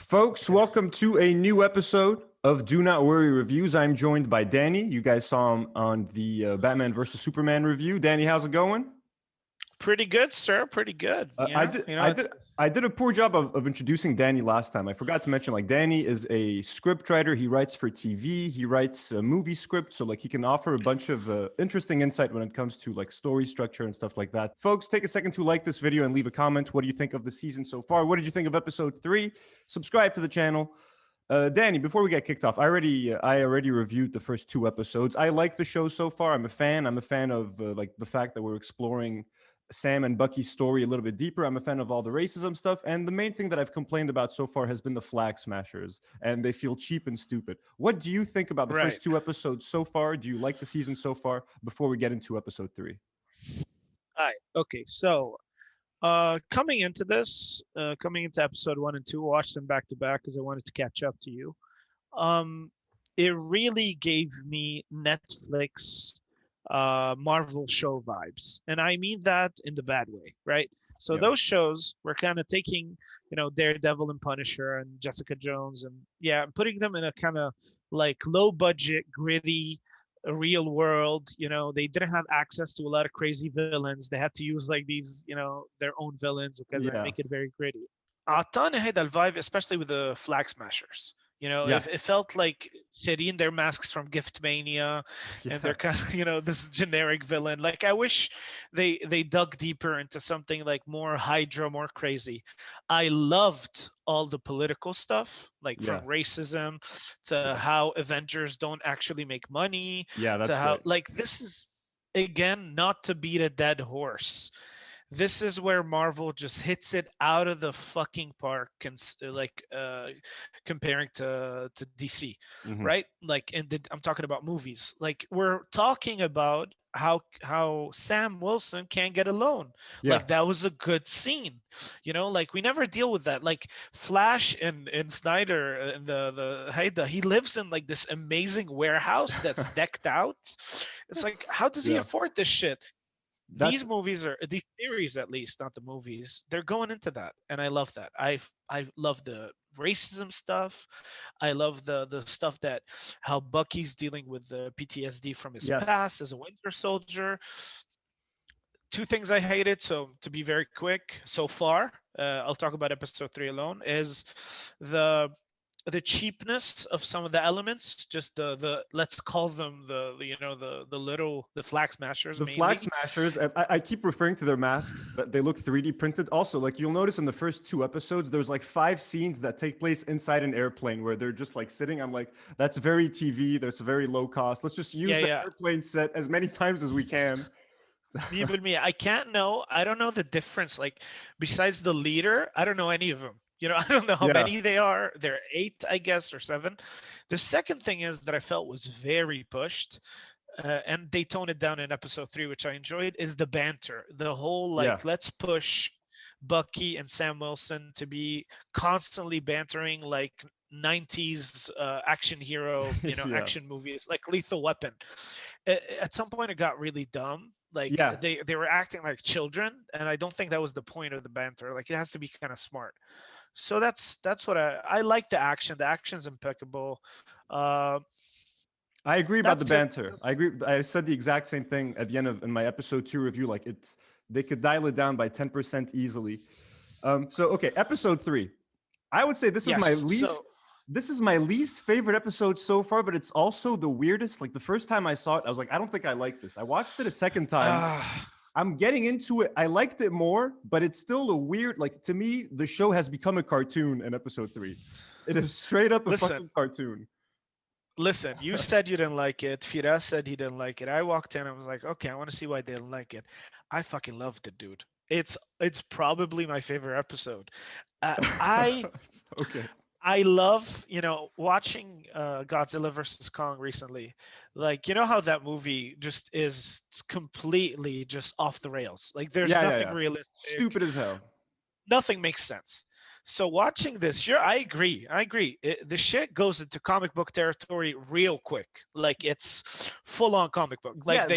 Folks, welcome to a new episode of Do Not Worry Reviews. I'm joined by Dany. You guys saw him on the Batman versus Superman review. Dany, how's it going? Pretty good, sir. Pretty good. I did a poor job of introducing Dany last time. I forgot to mention, like, Dany is a script writer. He writes for TV. He writes a movie script, so like he can offer a bunch of interesting insight when it comes to like story structure and stuff like that. Folks, take a second to like this video and leave a comment. What do you think of the season so far? What did you think of episode 3? Subscribe to the channel. Dany, before we get kicked off, I already reviewed the first 2 episodes. I like the show so far. I'm a fan. I'm a fan of like the fact that we're exploring Sam and Bucky's story a little bit deeper. I'm a fan of all the racism stuff. And the main thing that I've complained about so far has been the flag smashers. And they feel cheap and stupid. What do you think about the first 2 episodes so far? Do you like the season so far before we get into episode 3? All right. Okay. So coming into episode 1 and 2, watched them back to back because I wanted to catch up to you. It really gave me Netflix Marvel show vibes, and I mean that in the bad way, right? So those shows were kind of taking, Daredevil and Punisher and Jessica Jones, and putting them in a kind of like low budget, gritty, real world. They didn't have access to a lot of crazy villains. They had to use like these, their own villains because they make it very gritty. أعطاني هيدا الvibe, especially with the flag smashers. It felt like shedding their masks from Gift Mania, and they're kind of, this generic villain. Like, I wish they dug deeper into something like more Hydra, more crazy. I loved all the political stuff, like from racism to how Avengers don't actually make money. Yeah, that's to how great. Like, this is, again, not to beat a dead horse. This is where Marvel just hits it out of the fucking park, and comparing to DC, right? Like, I'm talking about movies. Like, we're talking about how Sam Wilson can't get a loan. Like, that was a good scene. Like, we never deal with that. Like, Flash and Snyder and the Haida, he lives in like this amazing warehouse that's decked out. It's like, how does he afford this shit? These series, at least, not the movies, they're going into that, and I love that. I love the racism stuff. I love the stuff that how Bucky's dealing with the PTSD from his past as a Winter Soldier. 2 things I hated, so to be very quick so far, I'll talk about episode 3 alone, is the cheapness of some of the elements. Just the let's call them the flag smashers. The flag smashers, and I keep referring to their masks that they look 3D printed. Also, like, you'll notice in the first 2 episodes, there's like 5 scenes that take place inside an airplane where they're just like sitting. I'm like, that's very TV. That's very low cost. Let's just use the airplane set as many times as we can. Even me, I don't know the difference. Like, besides the leader, I don't know any of them. I don't know how many they are. They're 8, I guess, or 7. The second thing is that I felt was very pushed, and they toned it down in episode 3, which I enjoyed, is the banter. The whole, let's push Bucky and Sam Wilson to be constantly bantering like 90s action hero, action movies, like Lethal Weapon. At some point, it got really dumb. Like, they were acting like children, and I don't think that was the point of the banter. Like, it has to be kind of smart. So that's what I like. The action. The action's impeccable. I agree about the banter. I agree. I said the exact same thing at the end in my episode 2 review. Like, they could dial it down by 10% easily. So okay, episode 3. I would say this is my least favorite episode so far, but it's also the weirdest. Like, the first time I saw it, I was like, I don't think I like this. I watched it a second time. I'm getting into it. I liked it more, but it's still a weird, like, to me, the show has become a cartoon in episode 3. It is straight up a fucking cartoon. Listen, you said you didn't like it. Firas said he didn't like it. I walked in, I was like, okay, I want to see why they didn't like it. I fucking loved it, dude. It's probably my favorite episode. Okay. I love, watching Godzilla versus Kong recently. Like, how that movie just is completely just off the rails. Like, there's nothing realistic. Stupid as hell. Nothing makes sense. So watching this, I agree. The shit goes into comic book territory real quick. Like, it's full on comic book. Like,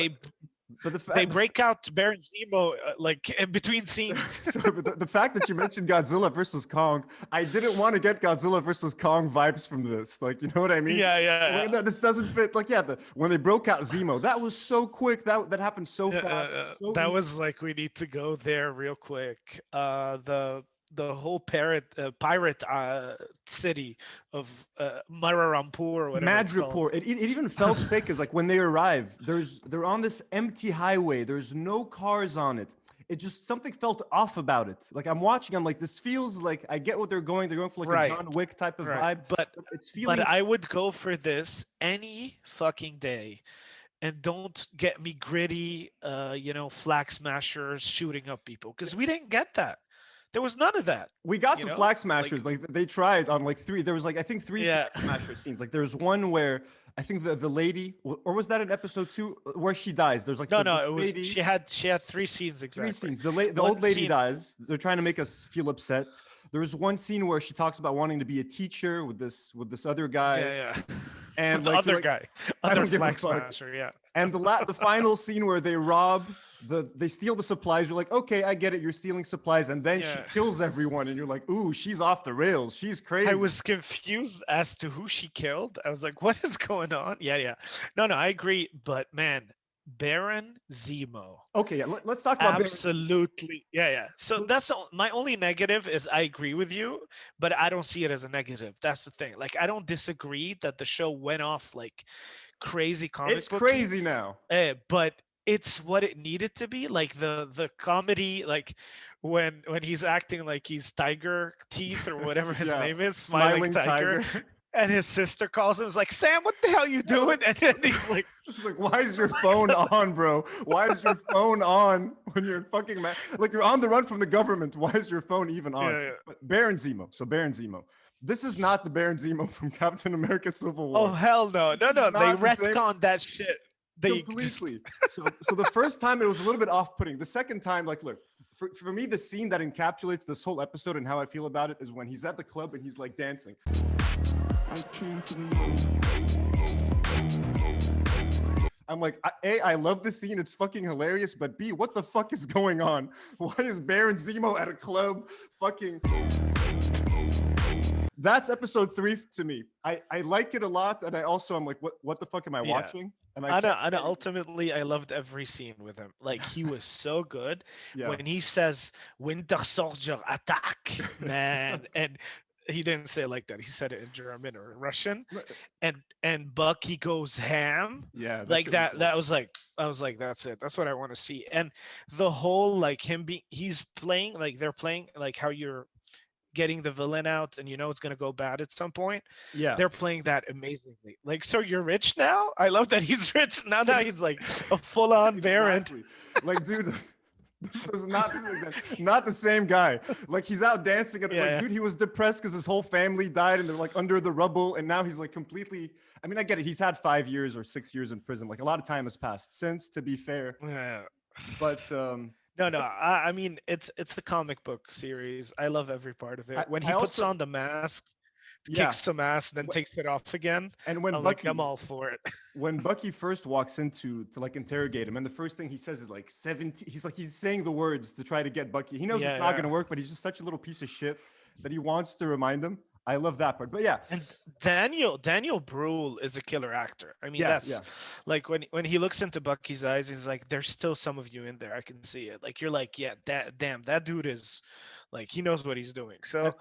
But they break out Baron Zemo like in between scenes. So the fact that you mentioned Godzilla versus Kong, I didn't want to get Godzilla versus Kong vibes from this. Like, you know what I mean? Yeah. Like, no, this doesn't fit. Like, yeah, when they broke out Zemo, that was so quick. That happened so fast. So That was like, we need to go there real quick. The whole pirate city of Mararampur or whatever it's called. Madripoor. It even felt fake because like when they arrive, they're on this empty highway. There's no cars on it. It just something felt off about it. Like I'm watching, I'm like, this feels like I get what they're going. They're going for like a John Wick type of vibe. But it's feeling. But I would go for this any fucking day. And don't get me gritty, flag smashers shooting up people, because we didn't get that. There was none of that. We got some flag smashers. Like they tried on like 3. There was like I think 3 flag smasher scenes. Like there's one where I think the lady, or was that in episode 2 where she dies? There's like no, it was lady. She had 3 scenes exactly. 3 scenes. The old lady dies. They're trying to make us feel upset. There was one scene where she talks about wanting to be a teacher with this other guy. Yeah. And the other flag smasher, yeah. And the final scene where they steal the supplies. You're like, okay, I get it. You're stealing supplies, and then she kills everyone, and you're like, ooh, she's off the rails. She's crazy. I was confused as to who she killed. I was like, what is going on? Yeah. No, I agree. But man, Baron Zemo. Okay, let's talk about absolutely. Yeah. So that's my only negative is I agree with you, but I don't see it as a negative. That's the thing. Like I don't disagree that the show went off like crazy comic. It's crazy now. But it's what it needed to be. Like the comedy, like when he's acting like he's Tiger Teeth or whatever his name is, Smiling Tiger. And his sister calls him, is like, Sam, what the hell are you doing? And then he's like, why is your phone on, bro? Why is your phone on when you're in fucking like you're on the run from the government? Why is your phone even on? Yeah. But Baron Zemo. So Baron Zemo. This is not the Baron Zemo from Captain America: Civil War. Oh hell no. No. They retconned that shit. They completely. So the first time it was a little bit off-putting. The second time, like, look, for me, the scene that encapsulates this whole episode and how I feel about it is when he's at the club and he's like dancing. I'm like, A, I love this scene. It's fucking hilarious. But B, what the fuck is going on? Why is Baron Zemo at a club fucking... That's episode 3 to me. I like it a lot. And I also, I'm like, what the fuck am I watching? And ultimately, I loved every scene with him. Like, he was so good. When he says, Winter Soldier, attack, man. And he didn't say it like that. He said it in German or Russian. And Bucky goes ham. Yeah. Like that. Cool. I was like, that's it. That's what I want to see. And the whole, like, he's playing, like, they're playing, like, how you're getting the villain out and it's going to go bad at some point. Yeah, they're playing that amazingly. Like, so you're rich now? I love that he's rich now. He's like a full-on Baron. Exactly. Like, dude, this was not the same guy. Like, he's out dancing at like, dude, he was depressed because his whole family died and they're like under the rubble, and now he's like completely, I mean, I get it, he's had 5 years or 6 years in prison. Like, a lot of time has passed since, to be fair. But No. I mean, it's a comic book series. I love every part of it. When he puts on the mask, kicks some ass, and then takes it off again. And when I'm all for it. When Bucky first walks into to like interrogate him, and the first thing he says is like 17. He's saying the words to try to get Bucky. He knows it's not gonna work, but he's just such a little piece of shit that he wants to remind him. I love that part. But yeah. And Daniel Bruhl is a killer actor. I mean, like when he looks into Bucky's eyes, he's like, there's still some of you in there. I can see it. Like, you're like, yeah, that dude is like, he knows what he's doing. So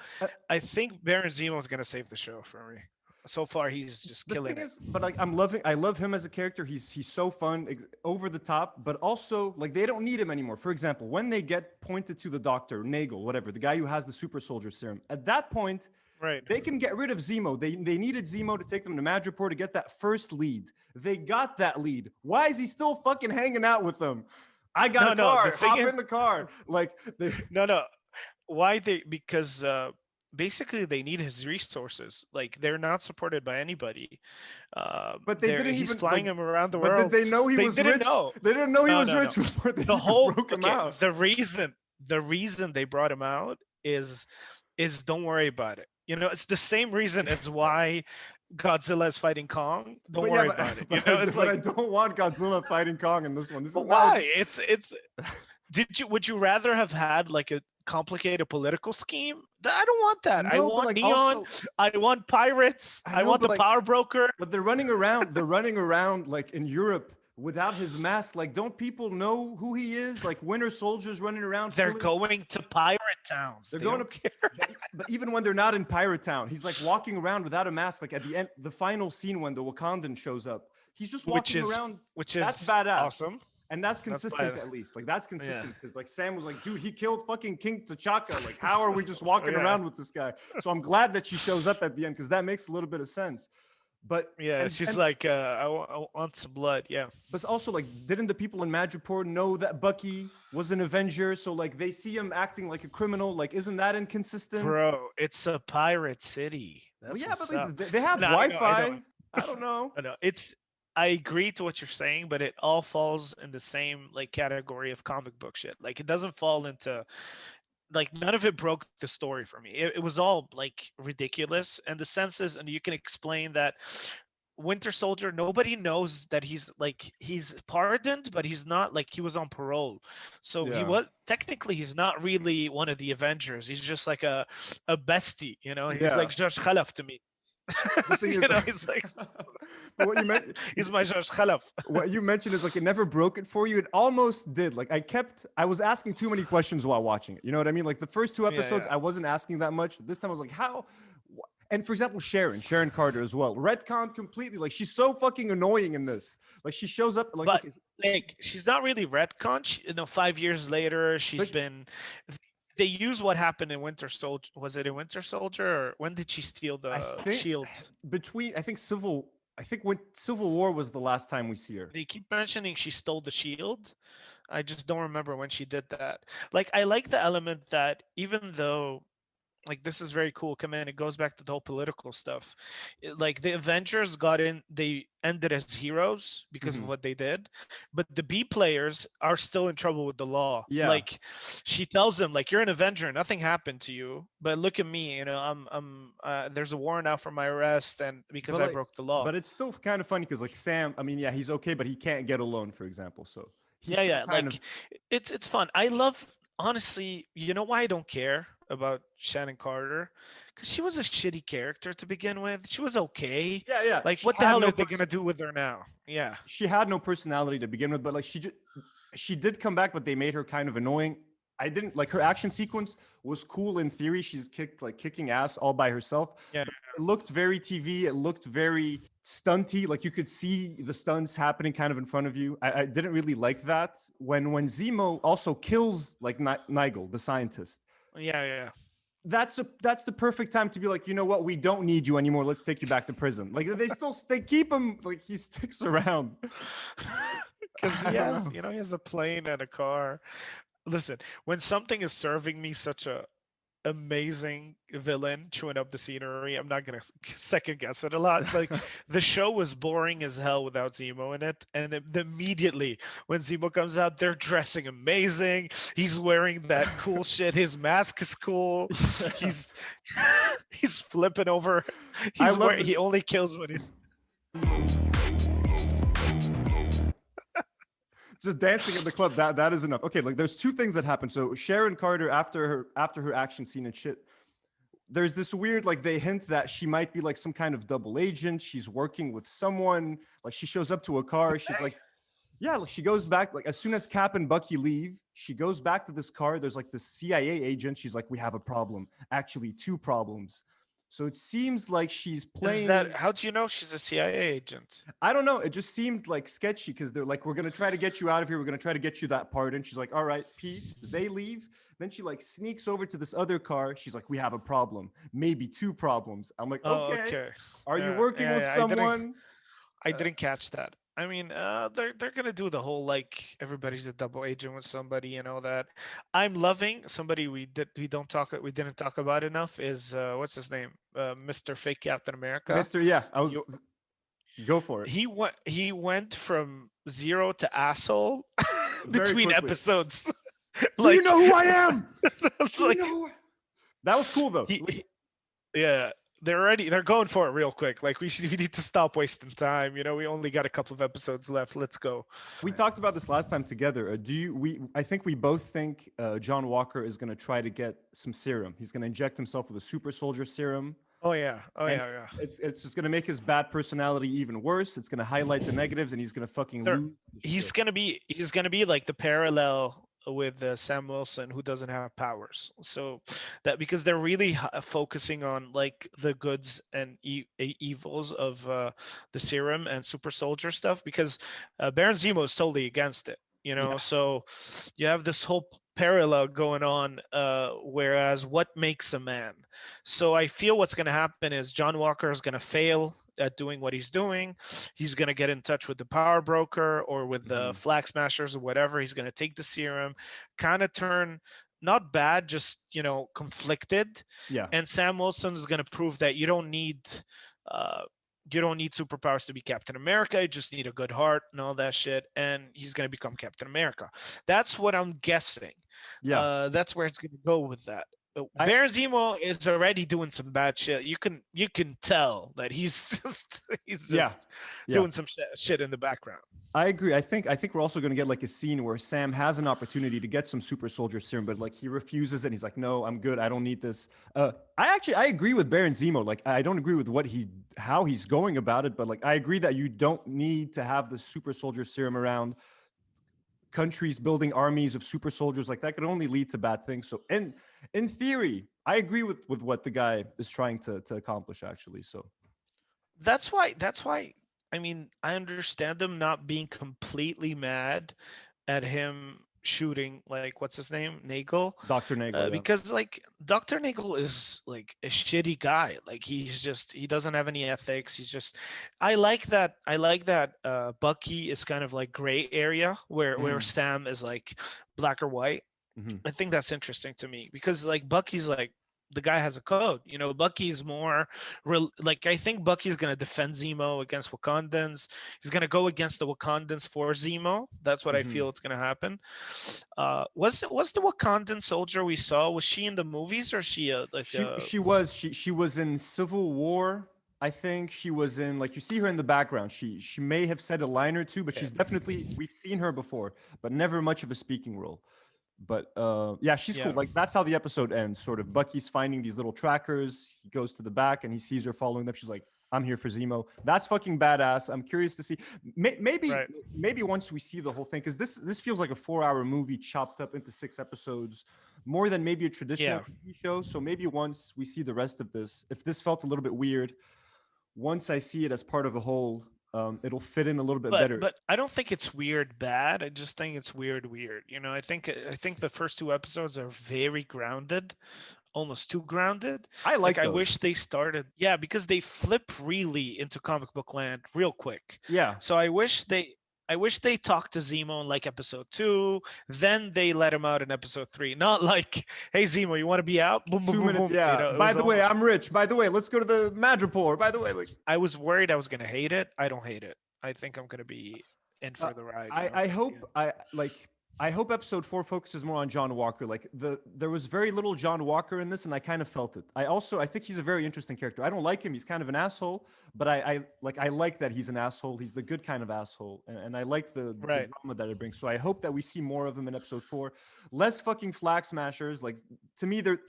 I think Baron Zemo is going to save the show for me. So far, he's just killing it. But like, I love him as a character. He's so fun, over the top, but also like they don't need him anymore. For example, when they get pointed to the doctor, Nagel, whatever, the guy who has the super soldier serum, at that point, they can get rid of Zemo. They needed Zemo to take them to Madripoor to get that first lead. They got that lead. Why is he still fucking hanging out with them? I got a car. Hop in the car. Like, why because basically they need his resources. Like, they're not supported by anybody. But they didn't. He's flying him around the world. But did they know he was rich? They didn't know he was rich before they broke him out. The reason they brought him out is don't worry about it. It's the same reason as why Godzilla is fighting Kong. Don't But worry about it. You know, it's but like, I don't want Godzilla fighting Kong in this one. This but is why? now. It's. Would you rather have had like a complicated political scheme? I don't want that. I No, but want like neon. also, I want pirates. I I know, want but the like, power broker. but they're running around. They're running around like in Europe without his mask. Like, don't people know who he is? Like Winter Soldier's running around. They're going to pirate towns. They're They going don't to. care. But even when they're not in Pirate Town, he's like walking around without a mask. Like at the end, the final scene when the Wakandan shows up, he's just walking around. Which is That's badass. Awesome. And that's consistent bad. at least. Like that's consistent because like Sam was like, dude, he killed fucking King T'Chaka. Like, how are we just walking around with this guy? So I'm glad that she shows up at the end because that makes a little bit of sense. But she's like, I want some blood. Yeah. But also, like, didn't the people in Madripoor know that Bucky was an Avenger? So like they see him acting like a criminal. Like, isn't that inconsistent? Bro, it's a pirate city. Well, yeah, but they have Wi-Fi. I don't know. I know. I agree to what you're saying, but it all falls in the same like category of comic book shit. Like it doesn't fall into like none of it broke the story for me. It was all like ridiculous. And the sense is, and you can explain that Winter Soldier, nobody knows that he's pardoned, but he's not like he was on parole. So he was technically he's not really one of the Avengers. He's just like a bestie, you know. He's like George Khalaf to me. You know, he's like what you meant. He's my George Khalaf. What you mentioned is like it never broke it for you. It almost did. Like I was asking too many questions while watching it. You know what I mean? Like the first two episodes, I wasn't asking that much. This time I was like, how? And for example, Sharon Carter as well. Retconned completely. Like she's so fucking annoying in this. Like she shows up like, but like she's not really retconned. 5 years later, she's been. They use what happened in Winter Soldier. Was it in Winter Soldier, or when did she steal the shield? I think when Civil War was the last time we see her. They keep mentioning she stole the shield. I just don't remember when she did that. Like, I like the element that even though, like, this is very cool. Come in, it goes back to the whole political stuff. Like the Avengers got in, they ended as heroes because of what they did, but the B players are still in trouble with the law. Yeah. Like she tells them, like, you're an Avenger, nothing happened to you, but look at me, you know, I'm there's a warrant out for my arrest, and because I broke the law. But it's still kind of funny because like Sam, I mean, yeah, he's okay, but he can't get a loan, for example. So like it's fun. I love. Honestly, you know why I don't care about Shannon Carter? Because she was a shitty character to begin with. She was okay. Yeah. Like, what the hell are they gonna do with her now? Yeah. She had no personality to begin with, but like she did come back, but they made her kind of annoying. I didn't like her action sequence was cool in theory. She's kicking ass all by herself. Yeah. It looked very TV. It looked very stunty. Like you could see the stunts happening kind of in front of you. I didn't really like that. When Zemo also kills like Nigel, the scientist. Yeah. That's the perfect time to be like, you know what? We don't need you anymore. Let's take you back to prison. Like they keep him, like he sticks around. Because he has a plane and a car. Listen, when something is serving me such a amazing villain chewing up the scenery, I'm not gonna second guess it a lot. Like the show was boring as hell without Zemo in it, and immediately when Zemo comes out, they're dressing amazing. He's wearing that cool shit. His mask is cool. He's flipping over. He only kills when he's just dancing at the club. That is enough. Okay, like there's two things that happen. So Sharon Carter, after her action scene and shit, there's this weird, like they hint that she might be like some kind of double agent. She's working with someone. Like she shows up to a car. She's like, yeah, like she goes back. Like as soon as Cap and Bucky leave, she goes back to this car. There's like this CIA agent. She's like, we have a problem. Actually, two problems. So it seems like she's playing. How do you know she's a CIA agent? I don't know. It just seemed like sketchy because they're like, we're going to try to get you out of here. We're going to try to get you that pardon. She's like, all right, peace. They leave. Then she like sneaks over to this other car. She's like, we have a problem. Maybe two problems. I'm like, okay. Are you working with someone? I didn't catch that. I mean, they're gonna do the whole like everybody's a double agent with somebody, you know that. I'm loving somebody we didn't talk about enough is what's his name, Mr. Fake Captain America. Go for it. He went from zero to asshole between episodes. Like, do you know who I am? That was cool though. Yeah. they're going for it real quick. Like we need to stop wasting time. You know, we only got a couple of episodes left. Let's go. We talked about this last time together. Do you? I think we both think John Walker is going to try to get some serum. He's going to inject himself with a super soldier serum, Oh yeah. Oh and yeah. Yeah. it's just going to make his bad personality even worse. It's going to highlight the negatives, and he's going to fucking There, lose the he's shit. gonna be like the parallel with Sam Wilson, who doesn't have powers. So that because they're really focusing on like the goods and evils of the serum and super soldier stuff, because Baron Zemo is totally against it. You know, Yeah, so you have this whole parallel going on. Whereas, what makes a man? So I feel what's going to happen is John Walker is going to fail at doing what he's doing. He's going to get in touch with the power broker or with the mhm. flag smashers or whatever. He's going to take the serum, kind of turn not bad, just, conflicted. Yeah. And Sam Wilson is going to prove that uh, you don't need superpowers to be Captain America. You just need a good heart and all that shit. And he's going to become Captain America. That's what I'm guessing. Yeah. That's where it's going to go with that. I Baron Zemo is already doing some bad shit. You can tell that he's he's yeah. just Yeah. doing some shit in the background. I agree. I think we're also going to get like a scene where Sam has an opportunity to get some super soldier serum, but like he refuses it. And he's like, "No, I'm good. I don't need this." I agree with Baron Zemo. Like I don't agree with how he's going about it, but like I agree that you don't need to have the super soldier serum around. Countries building armies of super soldiers like that could only lead to bad things. So, in theory, I agree with what the guy is trying to accomplish. Actually, so That's why I mean, I understand them not being completely mad at him shooting, like, what's his name, Nagel, Dr. Nagel, yeah. because like Dr. Nagel is like a shitty guy. Like he doesn't have any ethics. I like that Bucky is kind of like gray area where Mhm, Sam is like black or white. mhm. I think that's interesting to me because like Bucky's like the guy has a code. Bucky's more like I think Bucky's gonna defend Zemo against Wakandans. He's gonna go against the Wakandans for Zemo. That's what I Mhm. feel it's gonna happen. Was the Wakandan soldier we saw? Was she in the movies or she like She was in Civil War. I think she was in, like, you see her in the background. She may have said a line or two, but okay. she's definitely, we've seen her before, but never much of a speaking role. But yeah, she's cool. Yeah. Like that's how the episode ends. Sort of Bucky's finding these little trackers. He goes to the back and he sees her following them. She's like, "I'm here for Zemo." That's fucking badass. I'm curious to see. Maybe Right. maybe once we see the whole thing, because this feels like a 4 hour movie chopped up into 6 episodes, more than maybe a traditional Yeah. TV show. So maybe once we see the rest of this, if this felt a little bit weird, once I see it as part of a whole, it'll fit in a little bit But better. but I don't think it's weird bad. I just think it's weird. I think the first two episodes are very grounded, almost too grounded. I Like like I wish those. they started, yeah, because they flip really into comic book land real quick. Yeah, So I wish they talked to Zemo in like episode 2, then they let him out in episode 3. Not like, hey Zemo, you want to be out? Boom, boom, two boom, minutes. boom. Yeah. It By was the way, almost. I'm rich. By the way, let's go to the Madripoor. By the way, like I was worried I was gonna hate it. I don't hate it. I think I'm gonna be in uh, for the ride. I Towards the hope end. I hope episode 4 focuses more on John Walker. Like there was very little John Walker in this, and I kind of felt it. I think he's a very interesting character. I don't like him; he's kind of an asshole. But I like that he's an asshole. He's the good kind of asshole, and I like the Right. drama that it brings. So I hope that we see more of him in episode 4. Less fucking flag smashers. Like to me, they're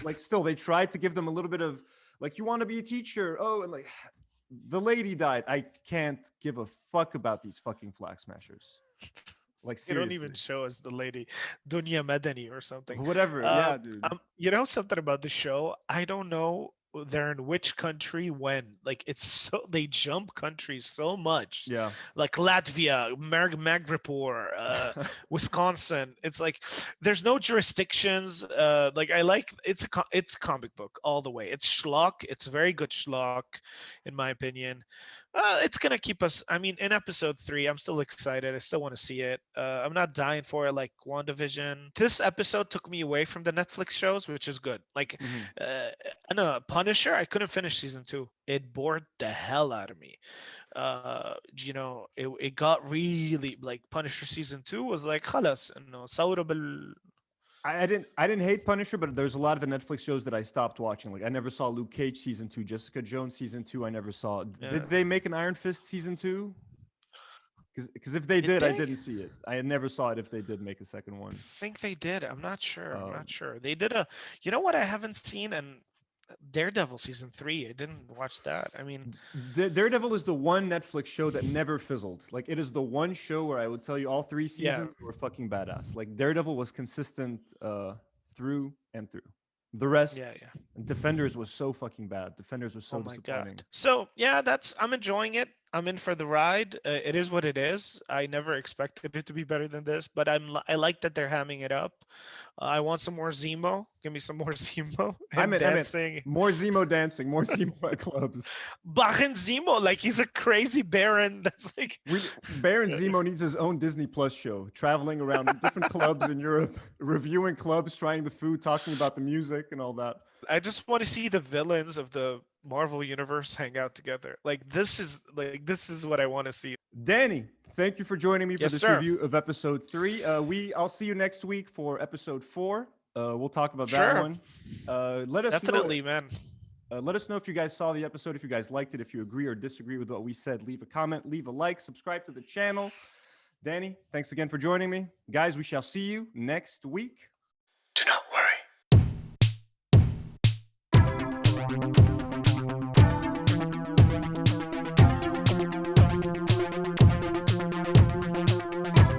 like still they tried to give them a little bit of like you want to be a teacher. Oh, and like the lady died. I can't give a fuck about these fucking flag smashers. Like They don't even seriously. show us the lady, Dunya Medani or something. Whatever. Yeah, dude. You know something about the show? I don't know they're in which country when. Like it's so they jump countries so much, Yeah. like Latvia, Maghripur, Wisconsin. It's like there's no jurisdictions. Like I like it's comic book all the way. It's schlock. It's very good schlock, in my opinion. It's gonna keep us. I mean, in episode 3, I'm still excited. I still want to see it. I'm not dying for it like WandaVision. This episode took me away from the Netflix shows, which is good. Like, Mhm. uh, no, Punisher, I couldn't finish season 2. It bored the hell out of me. It got really like Punisher season 2 was like خلاص إنه صوروا I didn't hate Punisher, but there's a lot of the Netflix shows that I stopped watching. Like I never saw Luke Cage season 2, Jessica Jones season 2. I never saw. Yeah. Did they make an Iron Fist season 2? Because if they Did did, I they? didn't see it. I never saw it if they did make a second one. I think they did. I'm not sure. I'm Um, not sure. They did a. You know what I haven't seen? And Daredevil season 3. I didn't watch that. I mean, Daredevil is the one Netflix show that never fizzled. Like it is the one show where I would tell you all 3 Yeah. seasons were fucking badass. Like Daredevil was consistent through and through. The rest, yeah. Defenders was so fucking bad. Defenders was so Oh my disappointing. god. So yeah, I'm enjoying it. I'm in for the ride. It is what it is. I never expected it to be better than this, but I like that they're hamming it up. I want some more Zemo. Give me some more Zemo and dancing. More Zemo dancing, more Zemo at clubs. Bachen Zemo, like he's a crazy baron. That's like Baron Zemo needs his own Disney Plus show, traveling around different clubs in Europe, reviewing clubs, trying the food, talking about the music and all that. I just want to see the villains of the Marvel universe hang out together. This is what I want to see. Dany, thank you for joining me for Yes, this sir. review of episode 3. I'll see you next week for episode 4. We'll talk about that Sure. one. Let us Definitely, man. let us know if you guys saw the episode, if you guys liked it, if you agree or disagree with what we said. Leave a comment, leave a like, subscribe to the channel. Dany, thanks again for joining me. Guys, we shall see you next week. Do not worry.